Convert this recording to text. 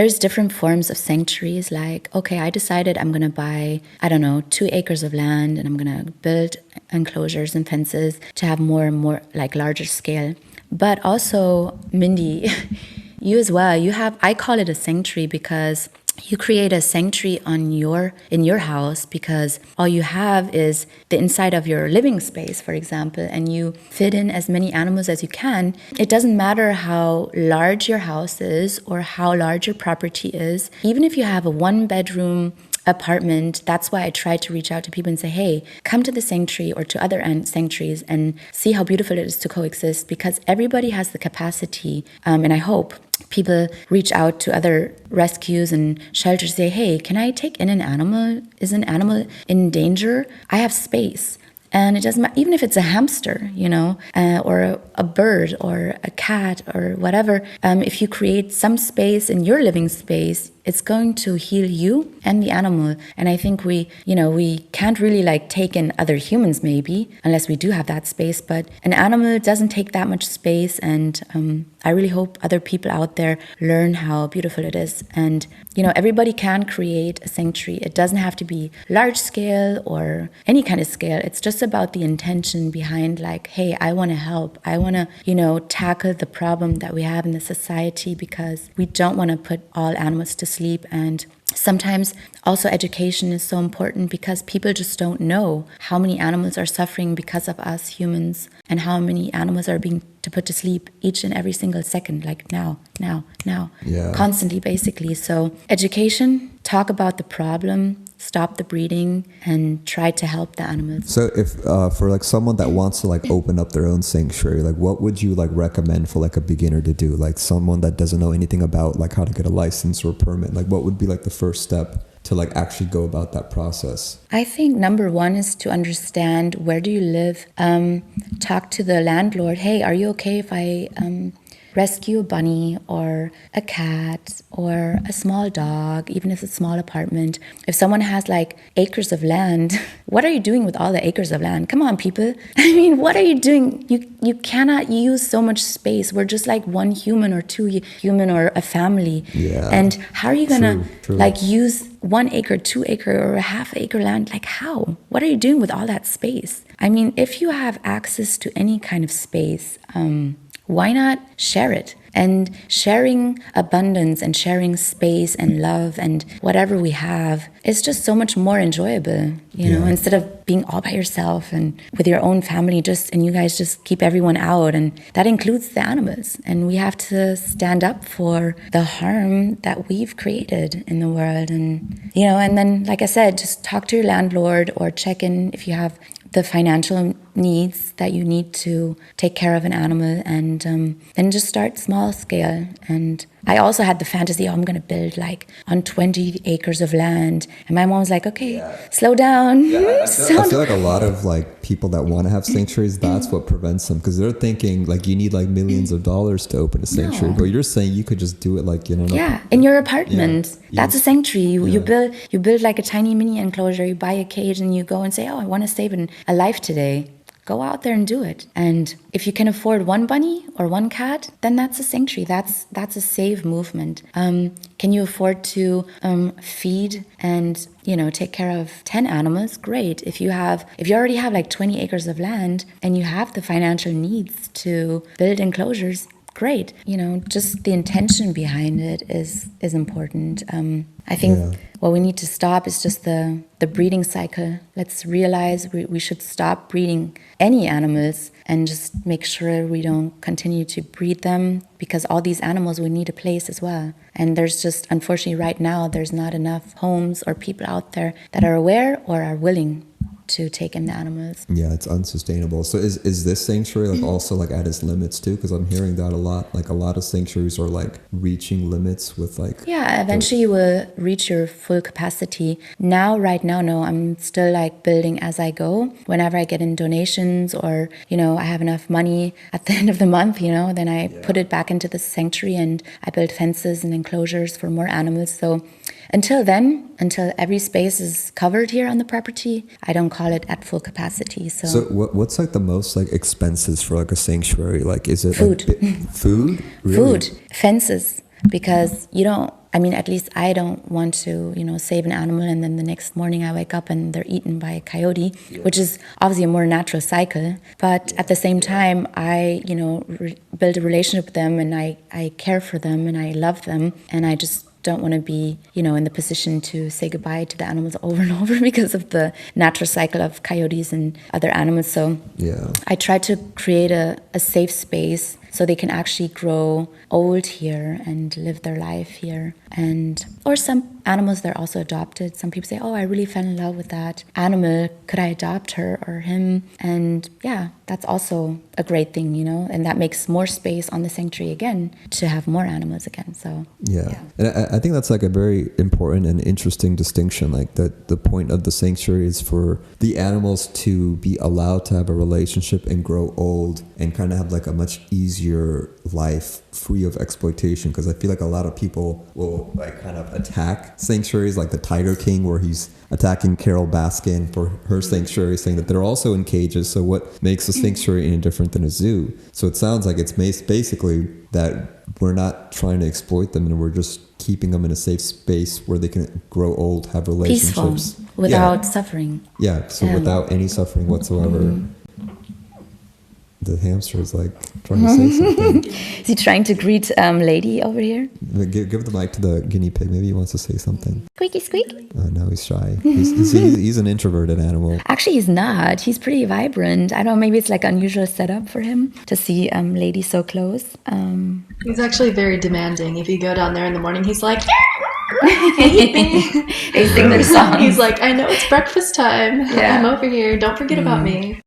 there's different forms of sanctuaries. Like, okay, I decided I'm going to buy, I don't know, 2 acres of land, and I'm going to build enclosures and fences to have more and more like larger scale. But also, Mindy, you as well, you have, I call it a sanctuary because you create a sanctuary in your house because all you have is the inside of your living space, for example, and you fit in as many animals as you can. It doesn't matter how large your house is or how large your property is. Even if you have a 1-bedroom apartment, that's why I try to reach out to people and say, hey, come to the sanctuary or to other sanctuaries and see how beautiful it is to coexist, because everybody has the capacity, and I hope people reach out to other rescues and shelters, say, hey, can I take in an animal? Is an animal in danger? I have space. And it doesn't matter, even if it's a hamster, or a bird or a cat or whatever. If you create some space in your living space, it's going to heal you and the animal. And I think we can't really like take in other humans maybe, unless we do have that space. But an animal doesn't take that much space. And I really hope other people out there learn how beautiful it is. And, everybody can create a sanctuary. It doesn't have to be large scale or any kind of scale. It's just about the intention behind, like, hey, I want to help. I want to, tackle the problem that we have in the society, because we don't want to put all animals to sleep. And sometimes also education is so important, because people just don't know how many animals are suffering because of us humans, and how many animals are being put to sleep each and every single second, like now, constantly, basically. So education, talk about the problem, stop the breeding, and try to help the animals. So if for like someone that wants to like open up their own sanctuary, like what would you like recommend for like a beginner to do? Like someone that doesn't know anything about like how to get a license or a permit, like what would be like the first step to like actually go about that process? I think number one is to understand, where do you live? Talk to the landlord. Hey, are you okay if I rescue a bunny or a cat or a small dog, even if it's a small apartment? If someone has like acres of land, what are you doing with all the acres of land? Come on, people. I mean, what are you doing? You cannot use so much space. We're just like one human or two human or a family. Yeah. And how are you gonna like use 1 acre, 2 acre, or a half acre land? Like how? What are you doing with all that space? I mean, if you have access to any kind of space, why not share it? And sharing abundance and sharing space and love and whatever we have is just so much more enjoyable, you know, instead of being all by yourself and with your own family, and you guys just keep everyone out. And that includes the animals. And we have to stand up for the harm that we've created in the world. And, and then, like I said, just talk to your landlord or check in if you have the financial needs that you need to take care of an animal, and then just start small scale. And I also had the fantasy, I'm going to build like on 20 acres of land. And my mom was like, okay, slow down. I feel like a lot of like people that want to have sanctuaries, that's what prevents them, because they're thinking like you need like millions of dollars to open a sanctuary. But you're saying you could just do it like, in your apartment. That's a sanctuary. You build like a tiny mini enclosure, you buy a cage, and you go and say, oh, I want to save a life today. Go out there and do it. And if you can afford 1 bunny or 1 cat, then that's a sanctuary. That's a safe movement. Can you afford to feed and take care of 10 animals? Great. If you already have like 20 acres of land and you have the financial needs to build enclosures, great. Just the intention behind it is important. I think what we need to stop is just the breeding cycle. Let's realize we should stop breeding any animals and just make sure we don't continue to breed them, because all these animals, we need a place as well. And there's just, unfortunately right now, there's not enough homes or people out there that are aware or are willing to take in the animals. Yeah, it's unsustainable. So is this sanctuary like also like at its limits too? Because I'm hearing that a lot. Like a lot of sanctuaries are like reaching limits with like... Yeah, eventually you will reach your full capacity. Right now, no, I'm still like building as I go. Whenever I get in donations or, I have enough money at the end of the month, then I put it back into the sanctuary and I build fences and enclosures for more animals. So until every space is covered here on the property, I don't call it at full capacity. So what's like the most like expenses for like a sanctuary? Like, is it food? Like food? Really? Food, fences, because I mean, at least I don't want to, save an animal and then the next morning I wake up and they're eaten by a coyote, which is obviously a more natural cycle. But at the same time, I, build a relationship with them, and I care for them and I love them, and I just don't want to be, in the position to say goodbye to the animals over and over because of the natural cycle of coyotes and other animals. So I try to create a safe space so they can actually grow old here and live their life here. Or some animals, they're also adopted. Some people say, oh, I really fell in love with that animal. Could I adopt her or him? And yeah, that's also a great thing, and that makes more space on the sanctuary again to have more animals again. So yeah. And I think that's like a very important and interesting distinction, like that the point of the sanctuary is for the animals to be allowed to have a relationship and grow old and kind of have like a much easier life free of exploitation. Because I feel like a lot of people will like kind of attack sanctuaries, like the Tiger King, where he's attacking Carol Baskin for her sanctuary, saying that they're also in cages. So what makes a sanctuary any different than a zoo? So it sounds like it's basically that we're not trying to exploit them, and we're just keeping them in a safe space where they can grow old, have relationships. Peaceful, without suffering. Yeah, so without any suffering whatsoever. The hamster is like trying to say something. Is he trying to greet lady over here? Give the mic to the guinea pig. Maybe he wants to say something. Squeaky squeak. Oh, no, he's shy. He's an introverted animal. Actually, he's not. He's pretty vibrant. I don't know, maybe it's like unusual setup for him to see lady so close. He's actually very demanding. If you go down there in the morning, he's like, eat me. They sing their song. He's like, I know it's breakfast time. Yeah. I'm over here. Don't forget about me.